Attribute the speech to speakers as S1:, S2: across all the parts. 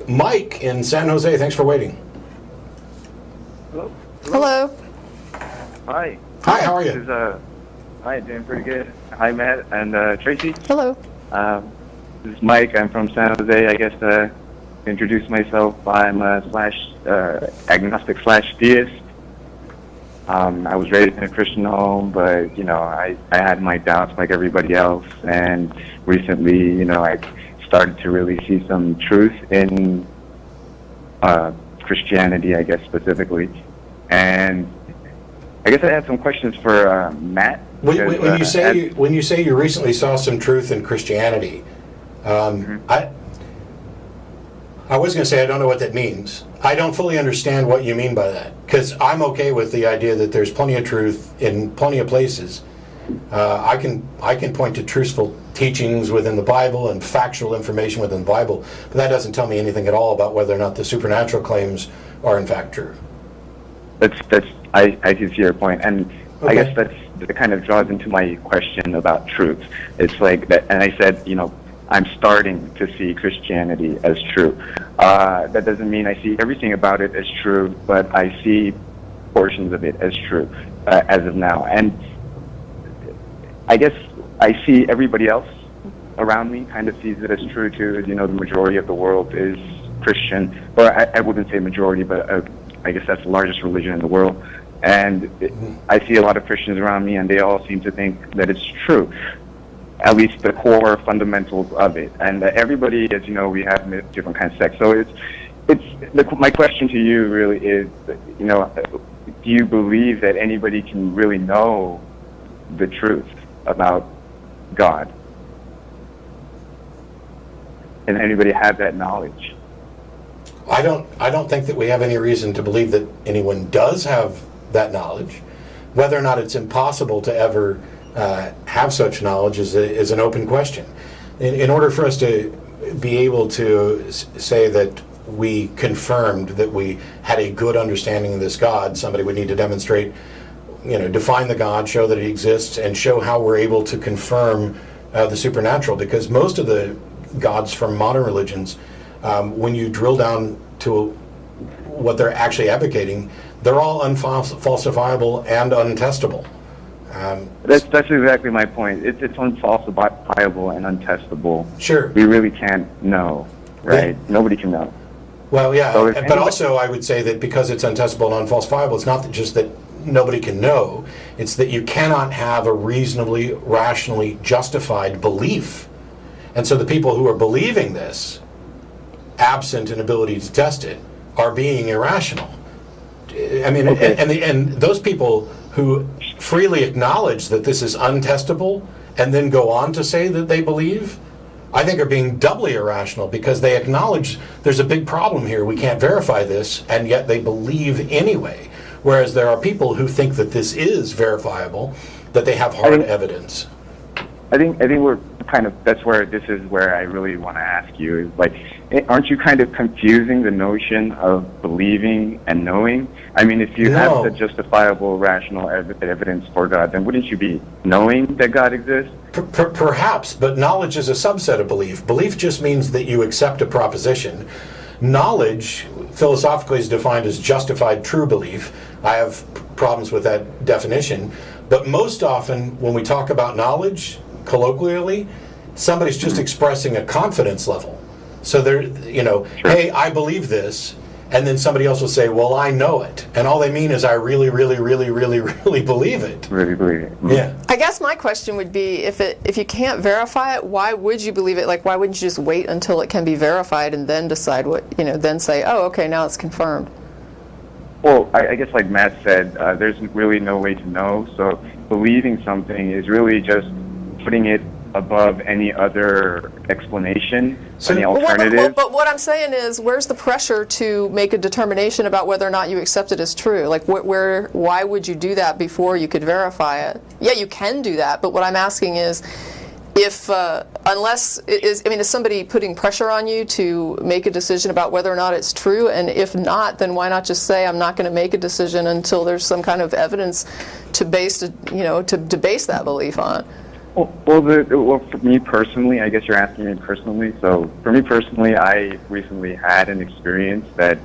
S1: Mike in San Jose. Thanks for waiting.
S2: Hello.
S3: Hello.
S2: Hi.
S1: Hi, how are you?
S2: This is, hi, doing pretty good. Hi, Matt and Tracy.
S3: Hello.
S2: This is Mike. I'm from San Jose. I guess to introduce myself, I'm a agnostic / theist. I was raised in a Christian home, but, I had my doubts like everybody else. And recently, I started to really see some truth in Christianity, I guess, specifically. And I guess I had some questions for Matt.
S1: When you say you recently saw some truth in Christianity, I was going to say I don't know what that means. I don't fully understand what you mean by that, because I'm okay with the idea that there's plenty of truth in plenty of places. I can point to truthful teachings within the Bible and factual information within the Bible, but that doesn't tell me anything at all about whether or not the supernatural claims are in fact true.
S2: I can see your point, and
S1: okay.
S2: I guess that kind of draws into my question about truth. It's like that, and I said, I'm starting to see Christianity as true. That doesn't mean I see everything about it as true, but I see portions of it as true as of now. And I guess I see everybody else around me kind of sees it as true too. The majority of the world is Christian, or I wouldn't say majority, but I guess that's the largest religion in the world. And I see a lot of Christians around me, and they all seem to think that it's true, at least the core fundamentals of it. And everybody, as you know, we have different kinds of sects. So my question to you really is, do you believe that anybody can really know the truth about God? And anybody have that knowledge?
S1: I don't think that we have any reason to believe that anyone does have that knowledge. Whether or not it's impossible to ever have such knowledge is an open question. In order for us to be able to say that we confirmed that we had a good understanding of this God, somebody would need to demonstrate, define the God, show that he exists, and show how we're able to confirm the supernatural. Because most of the gods from modern religions, when you drill down to what they're actually advocating, they're all unfalsifiable and untestable.
S2: That's exactly my point. It's unfalsifiable and untestable.
S1: Sure.
S2: We really can't know, right?
S1: Yeah.
S2: Nobody can know.
S1: Well, yeah,
S2: So
S1: but also I would say that because it's untestable and unfalsifiable, it's not just that nobody can know, it's that you cannot have a reasonably, rationally justified belief. And so the people who are believing this, absent an ability to test it, are being irrational. I mean, okay. and those people who freely acknowledge that this is untestable and then go on to say that they believe, I think are being doubly irrational, because they acknowledge there's a big problem here, we can't verify this, and yet they believe anyway. Whereas there are people who think that this is verifiable, that they have hard evidence.
S2: I think we're kind of, that's where this is where I really want to ask you, is like, aren't you kind of confusing the notion of believing and knowing? I mean, if you have the justifiable, rational evidence for God, then wouldn't you be knowing that God exists?
S1: Perhaps, but knowledge is a subset of belief. Belief just means that you accept a proposition. Knowledge, philosophically, is defined as justified true belief. I have problems with that definition. But most often, when we talk about knowledge, colloquially, somebody's just expressing a confidence level. So they're, sure. Hey, I believe this, and then somebody else will say, well, I know it. And all they mean is I really, really, really, really, really believe it.
S2: Really believe it. Mm-hmm.
S1: Yeah.
S3: I guess my question would be, if you can't verify it, why would you believe it? Like, why wouldn't you just wait until it can be verified and then decide then say, oh, okay, now it's confirmed?
S2: Well, I guess like Matt said, there's really no way to know. So believing something is really just putting it above any other explanation, any alternative.
S3: But what I'm saying is, where's the pressure to make a determination about whether or not you accept it as true? Like, why would you do that before you could verify it? Yeah, you can do that, but what I'm asking is, is somebody putting pressure on you to make a decision about whether or not it's true? And if not, then why not just say, I'm not going to make a decision until there's some kind of evidence to base that belief on?
S2: Well, for me personally, I guess you're asking me personally. So for me personally, I recently had an experience that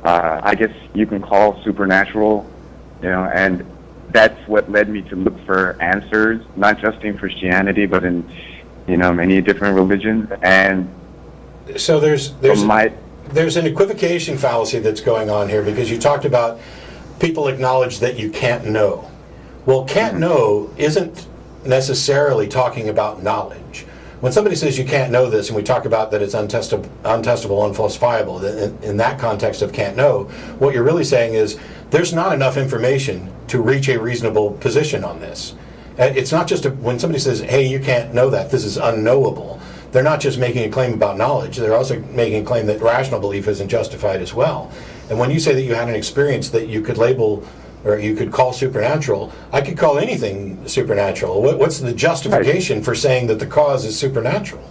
S2: I guess you can call supernatural, and that's what led me to look for answers, not just in Christianity, but in, many different religions. And
S1: so there's an equivocation fallacy that's going on here, because you talked about people acknowledge that you can't know. Well, can't know isn't necessarily talking about knowledge. When somebody says you can't know this, and we talk about that it's untestable, unfalsifiable, in that context of can't know, what you're really saying is there's not enough information to reach a reasonable position on this. It's not just when somebody says, hey, you can't know that, this is unknowable, they're not just making a claim about knowledge, they're also making a claim that rational belief isn't justified as well. And when you say that you had an experience that you could label or you could call supernatural, I could call anything supernatural. What's the justification for saying that the cause is supernatural?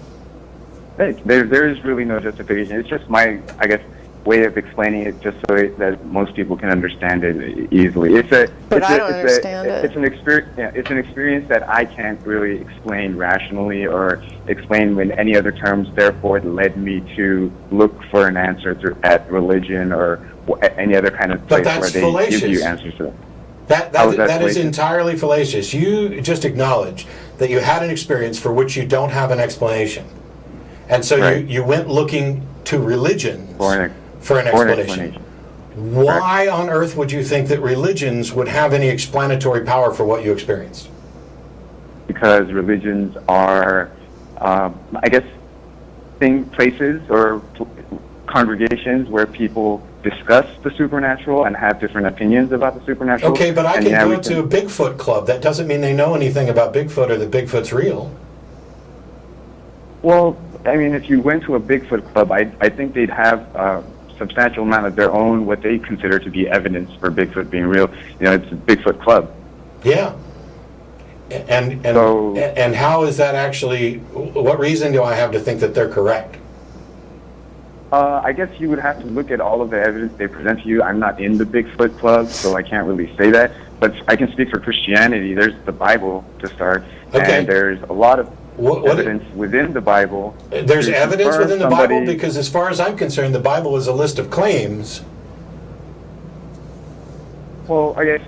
S2: There is really no justification. It's just my, I guess, way of explaining it, just so that most people can understand it easily. It's an experience. Yeah, it's an experience that I can't really explain rationally or explain in any other terms. Therefore, it led me to look for an answer at religion or any other kind of place where they
S1: fallacious.
S2: give you answers to it.
S1: That is entirely fallacious. You just acknowledged that you had an experience for which you don't have an explanation. And so you went looking to religions for an explanation. Why on earth would you think that religions would have any explanatory power for what you experienced?
S2: Because religions are, I guess, places or congregations where people discuss the supernatural and have different opinions about the supernatural.
S1: Okay, but I can go to a Bigfoot club. That doesn't mean they know anything about Bigfoot or that Bigfoot's real.
S2: Well, I mean, if you went to a Bigfoot club, I think they'd have a substantial amount of their own, what they consider to be evidence for Bigfoot being real. It's a Bigfoot club.
S1: Yeah. And how is that actually, what reason do I have to think that they're correct?
S2: I guess you would have to look at all of the evidence they present to you. I'm not in the Bigfoot club, so I can't really say that. But I can speak for Christianity. There's the Bible to start, and there's a lot of evidence within the Bible.
S1: There's evidence within the Bible? Because as far as I'm concerned, the Bible is a list of claims.
S2: Well, I guess,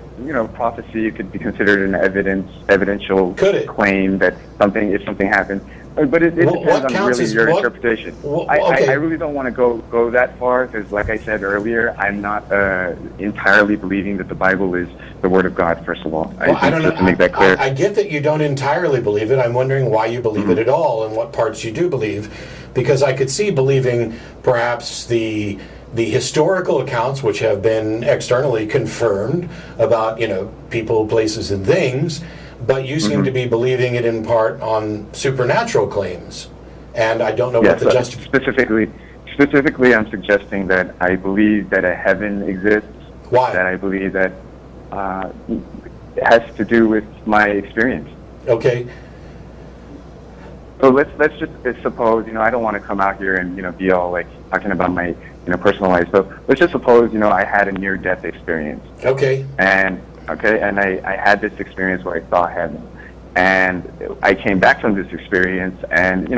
S2: prophecy could be considered an evidential claim that if something happened. But it depends on really your interpretation. I really don't want to go that far because, like I said earlier, I'm not entirely believing that the Bible is the Word of God, first of all.
S1: I don't know. To make that clear. I get that you don't entirely believe it. I'm wondering why you believe it at all and what parts you do believe. Because I could see believing perhaps the historical accounts, which have been externally confirmed about, people, places, and things, but you seem to be believing it in part on supernatural claims, and I don't know what the justification.
S2: Specifically, I'm suggesting that I believe that a heaven exists.
S1: Why?
S2: That I believe that it has to do with my experience.
S1: Okay.
S2: So let's just suppose, I don't want to come out here and be all like talking about my personal life. So let's just suppose I had a near-death experience.
S1: Okay.
S2: And I had this experience where I saw heaven. And I came back from this experience, and,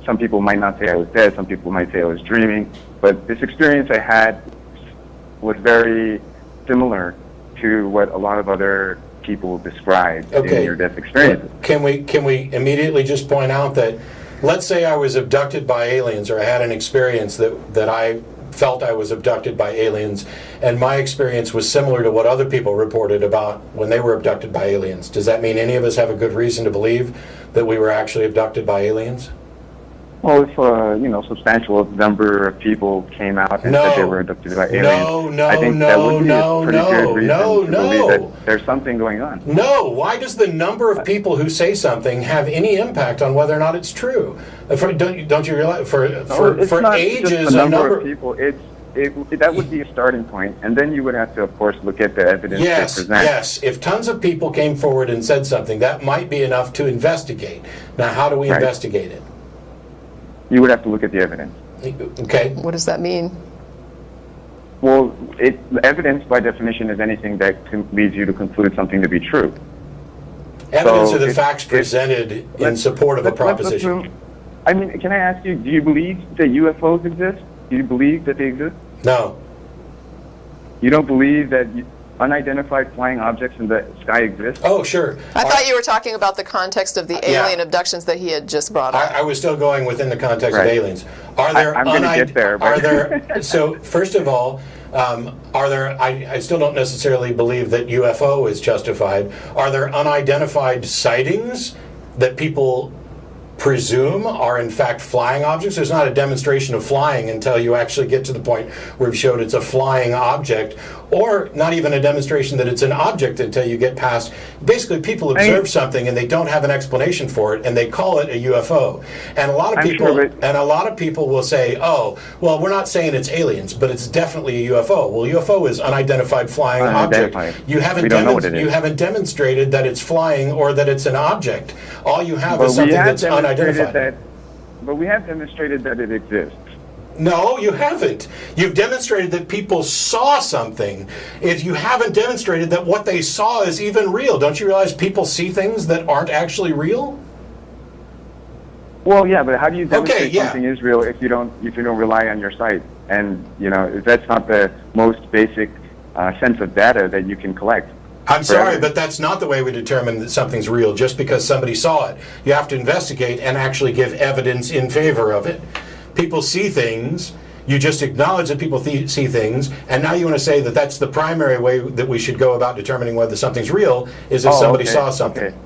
S2: some people might not say I was dead, some people might say I was dreaming, but this experience I had was very similar to what a lot of other people describe in near-death experiences.
S1: Can we immediately just point out that, let's say I was abducted by aliens, or I had an experience that I felt I was abducted by aliens, and my experience was similar to what other people reported about when they were abducted by aliens. Does that mean any of us have a good reason to believe that we were actually abducted by aliens?
S2: Well, if a substantial number of people came out and said they were abducted by aliens, I think that would be a pretty good reason to believe that there's something going on.
S1: No, why does the number of people who say something have any impact on whether or not it's true? Don't you realize for ages
S2: just the number of people? That would be a starting point, and then you would have to, of course, look at the evidence they present.
S1: Yes. If tons of people came forward and said something, that might be enough to investigate. Now, how do we investigate it?
S2: You would have to look at the evidence.
S1: Okay.
S3: What does that mean?
S2: Well, evidence by definition is anything that leads you to conclude something to be true.
S1: Evidence are the facts presented in support of a proposition.
S2: I mean, can I ask you, do you believe that UFOs exist? Do you believe that they exist?
S1: No.
S2: You don't believe that unidentified flying objects in the sky exist?
S1: Oh, sure.
S3: I thought you were talking about the context of the alien abductions that he had just brought up.
S1: I was still going within the context of aliens. Are there?
S2: I'm going to get there. But
S1: are there? So first of all, are there? I still don't necessarily believe that UFO is justified. Are there unidentified sightings that people presume are in fact flying objects? There's not a demonstration of flying until you actually get to the point where you've showed it's a flying object, or not even a demonstration that it's an object until you get past. Basically, people observe something and they don't have an explanation for it, and they call it a UFO. And a lot of people will say, "Oh, well, we're not saying it's aliens, but it's definitely a UFO." Well, UFO is unidentified flying object. You haven't demonstrated that it's flying or that it's an object. All you have is something that's unidentified.
S2: But we have demonstrated that it exists.
S1: No, you haven't. You've demonstrated that people saw something. If you haven't demonstrated that what they saw is even real, don't you realize people see things that aren't actually real?
S2: Well, yeah, but how do you demonstrate something is real if you don't rely on your sight? And that's not the most basic sense of data that you can collect.
S1: I'm sorry, but that's not the way we determine that something's real, just because somebody saw it. You have to investigate and actually give evidence in favor of it. People see things, you just acknowledge that people see things, and now you want to say that that's the primary way that we should go about determining whether something's real, is if somebody saw something.
S2: Okay.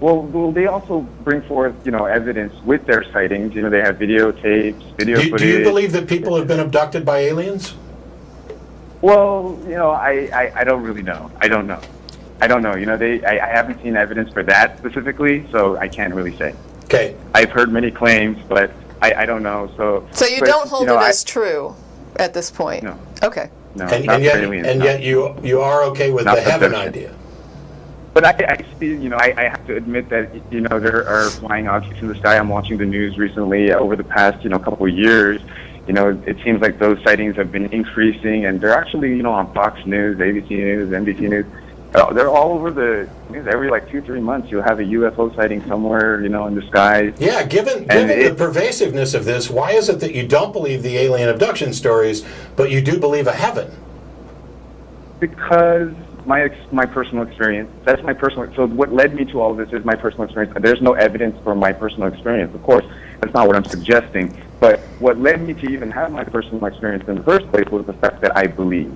S2: Well, they also bring forth, evidence with their sightings. They have videotapes, video footage.
S1: Do you believe that people have been abducted by aliens?
S2: Well, I don't really know. I don't know. I haven't seen evidence for that specifically, so I can't really say.
S1: Okay.
S2: I've heard many claims, but I don't know. So
S3: you don't hold it as true at this point?
S2: No.
S3: Okay.
S2: No,
S1: and yet you are okay with the heaven idea.
S2: But I see, I have to admit that, there are flying objects in the sky. I'm watching the news recently over the past, couple of years. It seems like those sightings have been increasing, and they're actually, on Fox News, ABC News, NBC News. They're all over the news. Every 2-3 months, you'll have a UFO sighting somewhere, in the sky.
S1: Yeah, given the pervasiveness of this, why is it that you don't believe the alien abduction stories, but you do believe a heaven?
S2: Because my personal experience. That's my personal. So what led me to all of this is my personal experience. There's no evidence for my personal experience, of course. That's not what I'm suggesting. But what led me to even have my personal experience in the first place was the fact that I believe.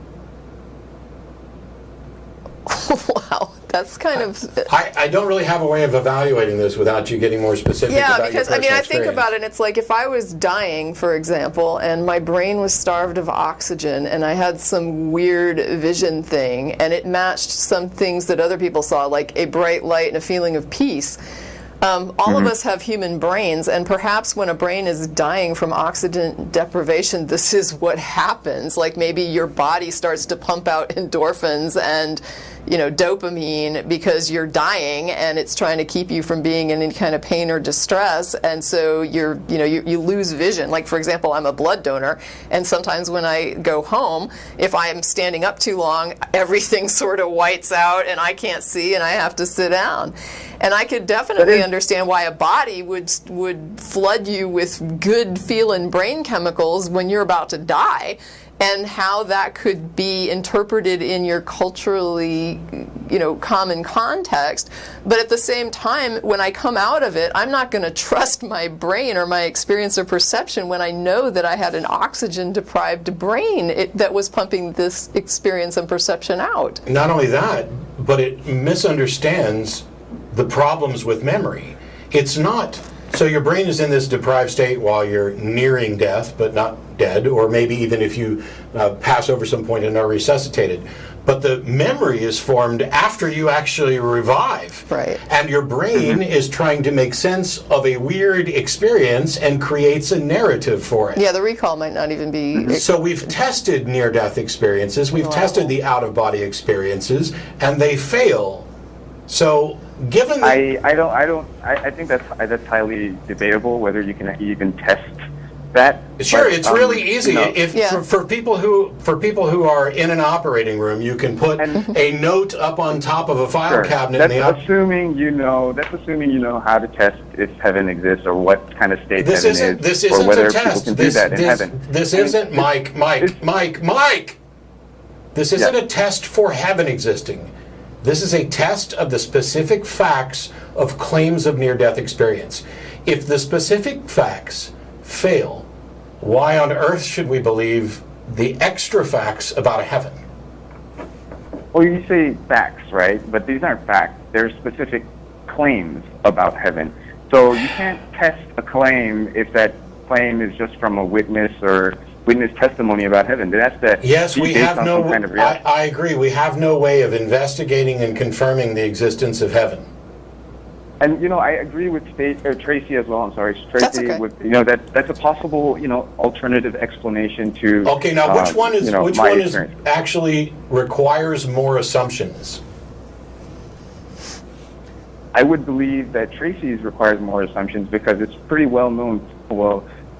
S3: Wow, that's kind of...
S1: I don't really have a way of evaluating this without you getting more specific about your personal experience.
S3: I think about it, it's like if I was dying, for example, and my brain was starved of oxygen, and I had some weird vision thing, and it matched some things that other people saw, like a bright light and a feeling of peace. All of us have human brains, and perhaps when a brain is dying from oxygen deprivation, this is what happens. Like maybe your body starts to pump out endorphins and dopamine because you're dying, and it's trying to keep you from being in any kind of pain or distress, and so you lose vision. Like, for example, I'm a blood donor, and sometimes when I go home, if I'm standing up too long, everything sort of whites out and I can't see and I have to sit down. And I could definitely understand why a body would flood you with good feeling brain chemicals when you're about to die, and how that could be interpreted in your culturally, common context. But at the same time, when I come out of it, I'm not going to trust my brain or my experience or perception when I know that I had an oxygen-deprived brain that was pumping this experience and perception out.
S1: Not only that, but it misunderstands the problems with memory. It's not... So your brain is in this deprived state while you're nearing death, but not dead, or maybe even if you pass over some point and are resuscitated. But the memory is formed after you actually revive.
S3: Right.
S1: And your brain is trying to make sense of a weird experience and creates a narrative for it.
S3: Yeah, the recall might not even be...
S1: So we've tested near-death experiences, we've tested the out-of-body experiences, and they fail. So... Given
S2: I think that's highly debatable whether you can even test
S1: Sure, it's really easy.
S2: You know,
S1: If for people who are in an operating room, you can put a note up on top of a file cabinet.
S2: That's assuming you know how to test if heaven exists or what kind of state heaven is.
S1: This
S2: or
S1: isn't
S2: whether
S1: a test.
S2: people can do that in heaven.
S1: This isn't Mike. This isn't a test for heaven existing. This is a test of the specific facts of claims of near-death experience. If the specific facts fail, why on earth should we believe the extra facts about a heaven?
S2: Well, you say facts, right? But these aren't facts. They're specific claims about heaven. So you can't test a claim if that claim is just from a witness or witness testimony about heaven.
S1: Yes, we have no.
S2: Kind of
S1: I agree. We have no way of investigating and confirming the existence of heaven.
S2: And I agree with Tracie as well. I'm sorry, Tracie.
S3: That's okay.
S2: That's a possible alternative explanation to.
S1: Okay, now which one is
S2: experience.
S1: actually requires more assumptions?
S2: I would believe that Tracie's requires more assumptions because it's pretty well known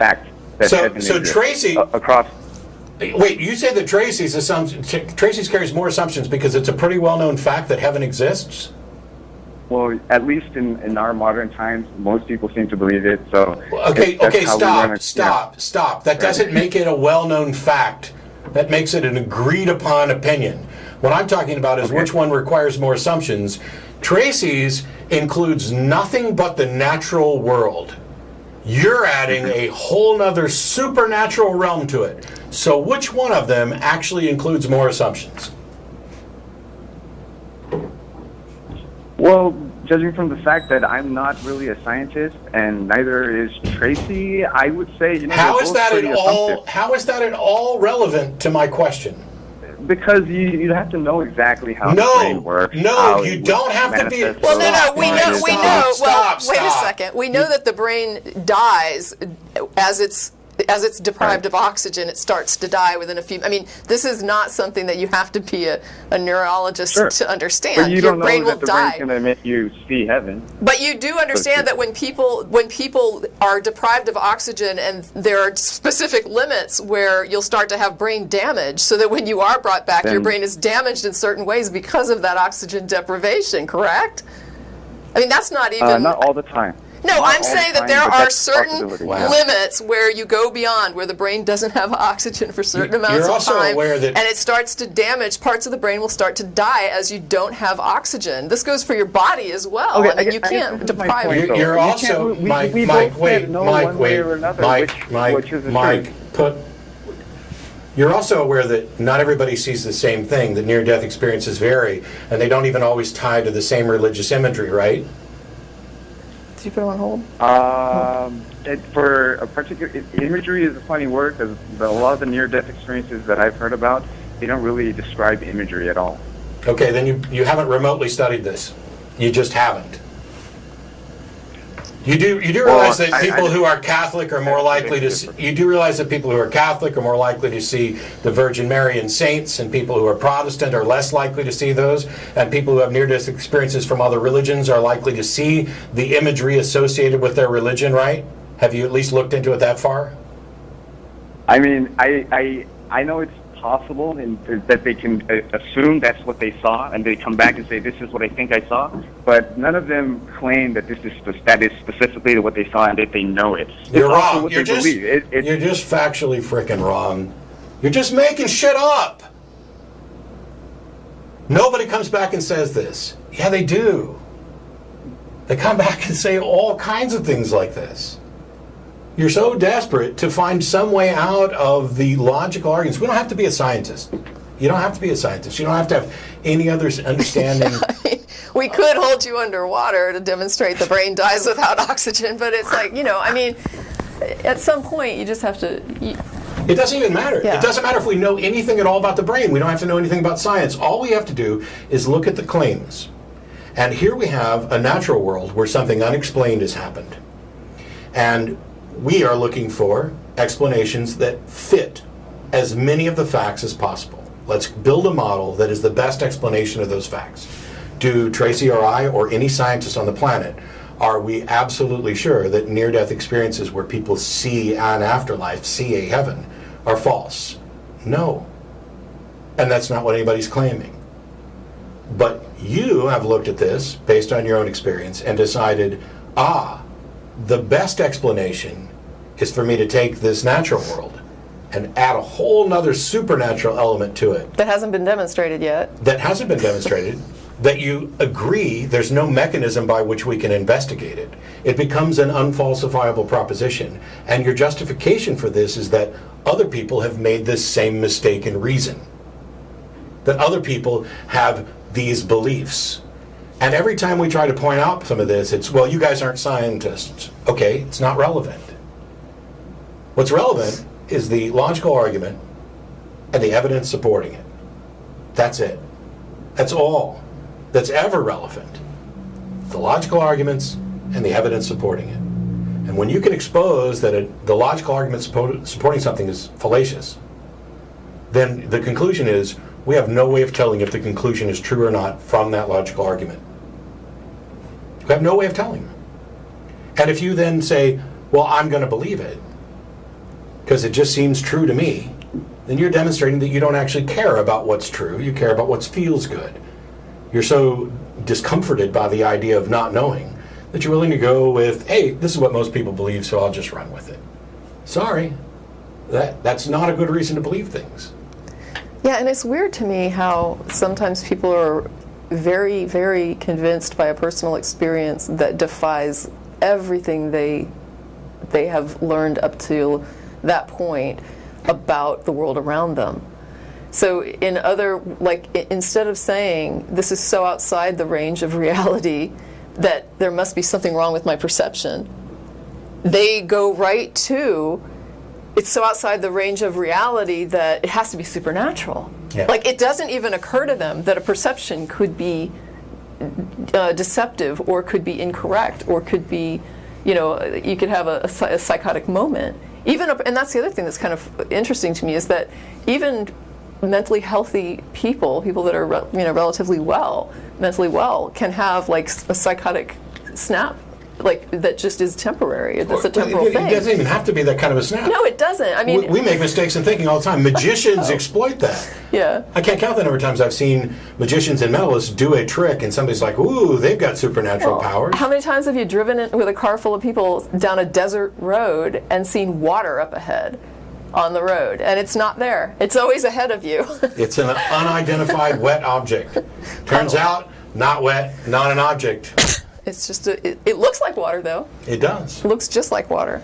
S2: fact that heaven exists
S1: Tracie
S2: across.
S1: Wait, you say that Tracie's carries more assumptions because it's a pretty well known fact that heaven exists?
S2: Well, at least in our modern times, most people seem to believe it. So
S1: okay, stop. That doesn't make it a well-known fact. That makes it an agreed-upon opinion. What I'm talking about is which one requires more assumptions. Tracie's includes nothing but the natural world. You're adding a whole nother supernatural realm to it. So which one of them actually includes more assumptions?
S2: Well, judging from the fact that I'm not really a scientist and neither is Tracie, I would say
S1: how is that at all relevant to my question?
S2: Because you have to know exactly how the brain works.
S1: No, you don't have to be.
S3: Well, no, we know.
S1: Stop.
S3: Wait a second. We know that the brain dies as it's deprived of oxygen. It starts to die within a few. I mean, this is not something that you have to be a neurologist to understand.
S2: But you
S3: Your
S2: don't
S3: brain
S2: know that
S3: will
S2: the
S3: die.
S2: brain's going to make you see heaven.
S3: But you do understand that when people are deprived of oxygen, and there are specific limits where you'll start to have brain damage, so that when you are brought back, your brain is damaged in certain ways because of that oxygen deprivation. Correct? I mean, that's not even
S2: not all the time.
S3: No,
S2: Not
S3: I'm saying that there are certain limits where you go beyond, where the brain doesn't have oxygen for certain amounts of time, and it starts to damage. Parts of the brain will start to die as you don't have oxygen. This goes for your body as well.
S2: Okay,
S3: I mean, you can't deprive it.
S1: You're also, Mike, you're also aware that not everybody sees the same thing, that near-death experiences vary, and they don't even always tie to the same religious imagery, right?
S3: Did you put him on hold?
S2: For a particular imagery is a funny word because a lot of the near-death experiences that I've heard about, they don't really describe imagery at all.
S1: Okay, then you haven't remotely studied this. You just haven't. You do realize that people who are Catholic are more likely to see, you do realize that people who are Catholic are more likely to see the Virgin Mary and saints, and people who are Protestant are less likely to see those, and people who have near-death experiences from other religions are likely to see the imagery associated with their religion, right? Have you at least looked into it that far?
S2: I mean, I know it's possible that they can assume that's what they saw, and they come back and say, this is what I think I saw, but none of them claim that that is specifically what they saw and that they know it.
S1: You're wrong. You're just factually freaking wrong. You're just making shit up. Nobody comes back and says this. Yeah, they do. They come back and say all kinds of things like this. You're so desperate to find some way out of the logical arguments. We don't have to be a scientist. You don't have to be a scientist. You don't have to have any other understanding.
S3: We could hold you underwater to demonstrate the brain dies without oxygen, but it's like, I mean, at some point you just have to...
S1: It doesn't even matter.
S3: Yeah.
S1: It doesn't matter if we know anything at all about the brain. We don't have to know anything about science. All we have to do is look at the claims. And here we have a natural world where something unexplained has happened. And we are looking for explanations that fit as many of the facts as possible. Let's build a model that is the best explanation of those facts. Do Tracie or I or any scientist on the planet are we absolutely sure that near-death experiences where people see an afterlife, see a heaven, are false? No. And that's not what anybody's claiming. But you have looked at this based on your own experience and decided, the best explanation is for me to take this natural world and add a whole nother supernatural element to it.
S3: That hasn't been demonstrated yet.
S1: That hasn't been demonstrated. That you agree there's no mechanism by which we can investigate it. It becomes an unfalsifiable proposition. And your justification for this is that other people have made this same mistake in reason. That other people have these beliefs. And every time we try to point out some of this, it's, well, you guys aren't scientists. Okay, it's not relevant. What's relevant is the logical argument and the evidence supporting it. That's it. That's all that's ever relevant. The logical arguments and the evidence supporting it. And when you can expose that the logical argument supporting something is fallacious, then the conclusion is we have no way of telling if the conclusion is true or not from that logical argument. We have no way of telling. And if you then say, well, I'm going to believe it because it just seems true to me, then you're demonstrating that you don't actually care about what's true. You care about what feels good. You're so discomforted by the idea of not knowing that you're willing to go with, hey, this is what most people believe, so I'll just run with it. Sorry, that's not a good reason to believe things.
S3: Yeah, and it's weird to me how sometimes people are very, very convinced by a personal experience that defies everything they have learned up to that point about the world around them. So instead of saying this is so outside the range of reality that there must be something wrong with my perception, they go right to it's so outside the range of reality that it has to be supernatural.
S1: Yeah.
S3: Like, it doesn't even occur to them that a perception could be deceptive or could be incorrect or could be, you could have a psychotic moment. And that's the other thing that's kind of interesting to me is that even mentally healthy people that are relatively mentally well, can have like a psychotic snap, like that just is temporary. That's a temporal thing.
S1: It doesn't even have to be that kind of a snap.
S3: No, it doesn't. I mean,
S1: we make mistakes in thinking all the time. Magicians exploit that.
S3: Yeah.
S1: I can't count the number of times I've seen magicians and mentalists do a trick, and somebody's like, "Ooh, they've got supernatural powers."
S3: How many times have you driven with a car full of people down a desert road and seen water up ahead on the road, and it's not there? It's always ahead of you.
S1: It's an unidentified wet object. Turns out, not wet, not an object.
S3: It's just it looks like water, though.
S1: It does.
S3: It looks just like water.